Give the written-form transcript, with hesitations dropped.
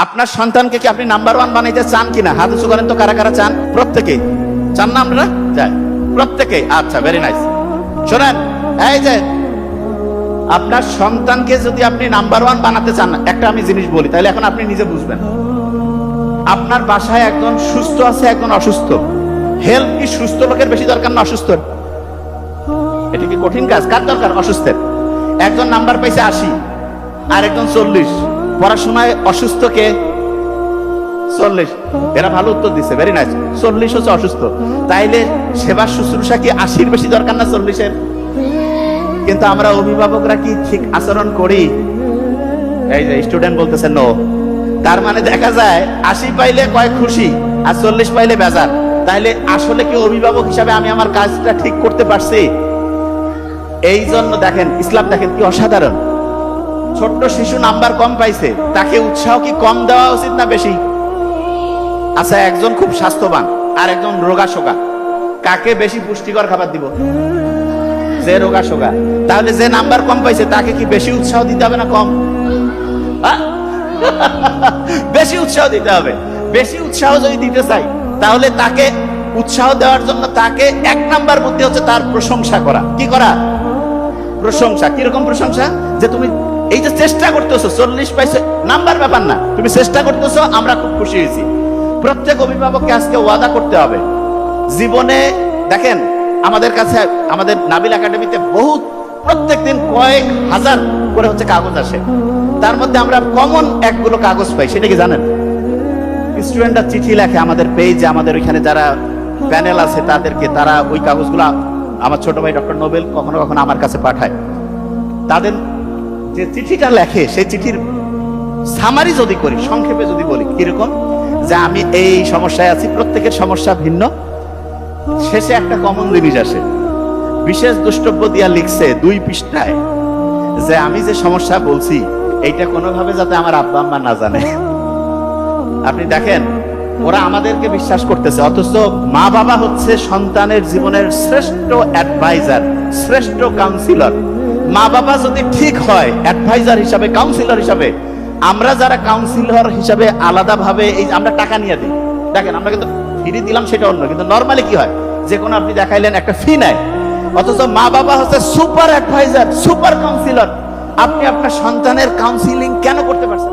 আপনার সন্তানকে কি আপনি নাম্বার ওয়ান বানাইতে চান কিনা? হাত উঁচু করেন তো, কারা কারা চান? প্রত্যেকেই চান না? আমরা চাই প্রত্যেকেই। আচ্ছা, ভেরি নাইস। শোনেন, এই যে আপনার সন্তানকে যদি আপনি নাম্বার ওয়ান বানাতে চান, একটা আমি জিনিস বলি, তাহলে এখন আপনি নিজে বুঝবেন। আপনার বাসায় একজন সুস্থ আছে, একজন অসুস্থ। হেল্প কি সুস্থ লোকের বেশি দরকার না অসুস্থ? এটা কি কঠিন কাজ? কার দরকার? অসুস্থের। একজন নাম্বার পাইছে 80 আর একজন 40। পড়াশোনায় অসুস্থ কে? 40। এরা ভালো উত্তর দিচ্ছে, ভেরি নাইস। 40 হচ্ছে অসুস্থ। তাইলে সেবা শুশ্রূষা কি 80-র বেশি দরকার না 40-এর? কিন্তু আমরা অভিভাবকরা কি ঠিক আচরণ করি? এই যে স্টুডেন্ট বলতেছে নো। তার মানে দেখা যায় 80 পাইলে কয় খুশি আর 40 পাইলে বেজার। তাইলে আসলে কি অভিভাবক হিসাবে আমি আমার কাজটা ঠিক করতে পারছি? এই জন্য দেখেন, ইসলাম দেখেন কি অসাধারণ। ছোট্ট শিশু নাম্বার কম পাইছে, তাকে উৎসাহ কি কম দেওয়া উচিত না বেশি? আচ্ছা, একজন খুব স্বাস্থ্যবান আর একজন রোগা শোগা, কাকে বেশি পুষ্টিকর খাবার দিব? যে রোগা শোগা। তাহলে যে নাম্বার কম পাইছে তাকে কি বেশি উৎসাহ দিতে হবে না কম? বেশি উৎসাহ দিতে হবে। বেশি উৎসাহ যদি দিতে চাই, তাহলে তাকে উৎসাহ দেওয়ার জন্য তাকে 1 নাম্বার বুদ্ধি হচ্ছে তার প্রশংসা করা। কি করা? প্রশংসা। কিরকম প্রশংসা? যে তুমি এই যে চেষ্টা করতেছো, 40 পাইছে, নাম্বার ব্যাপার না, তুমি চেষ্টা করতেছো, আমরা খুব খুশি হয়েছি। প্রত্যেক অভিভাবককে আজকে ওয়াদা করতে হবে জীবনে। দেখেন, আমাদের কাছে, আমাদের নাবিল একাডেমিতে বহুত প্রত্যেকদিন কয়েক হাজার করে হচ্ছে কাগজ আসে। তার মধ্যে আমরা কমন একগুলো কাগজ পাই, সেটা কি জানেন? স্টুডেন্টরা চিঠি লেখে আমাদের পেজে, আমাদের ওইখানে যারা প্যানেল আছে তাদেরকে, তারা ওই কাগজগুলো আমার ছোট ভাই ডক্টর নোবেল কখনো কখনো আমার কাছে পাঠায়। তাদের যে চিঠিটা লেখে, সেই চিঠির সামারি যদি করি, সংক্ষেপে যদি বলি, কিরকম যে আমি এই সমস্যায় আছি, প্রত্যেকের সমস্যা ভিন্ন, শেষে একটা কমন জিনিস আসে। বিশেষ দ্রষ্টব্য দিয়া লিখছে 2 পৃষ্ঠায় যে আমি যে সমস্যা বলছি এইটা কোনোভাবে যাতে আমার আব্বা আম্মা না জানে। আপনি দেখেন, ওরা আমাদেরকে বিশ্বাস করতেছে, অথচ মা বাবা হচ্ছে সন্তানের জীবনের শ্রেষ্ঠ অ্যাডভাইজার, শ্রেষ্ঠ কাউন্সিলর। মা বাবা যদি ঠিক হয় অ্যাডভাইজার হিসাবে, কাউন্সিলর হিসাবে, আমরা যারা কাউন্সিলর হিসাবে আলাদাভাবে এই আমরা টাকা নিয়ে দিই। দেখেন, আমরা কিন্তু ফ্রি দিলাম সেটা অন্য, কিন্তু নরমালি কি হয়, যে কোনো আপনি দেখাইলেন একটা ফি নেয়। অথচ মা বাবা হচ্ছে সুপার অ্যাডভাইজার, সুপার কাউন্সিলর। আপনি আপনার সন্তানের কাউন্সিলিং কেন করতে পারছেন?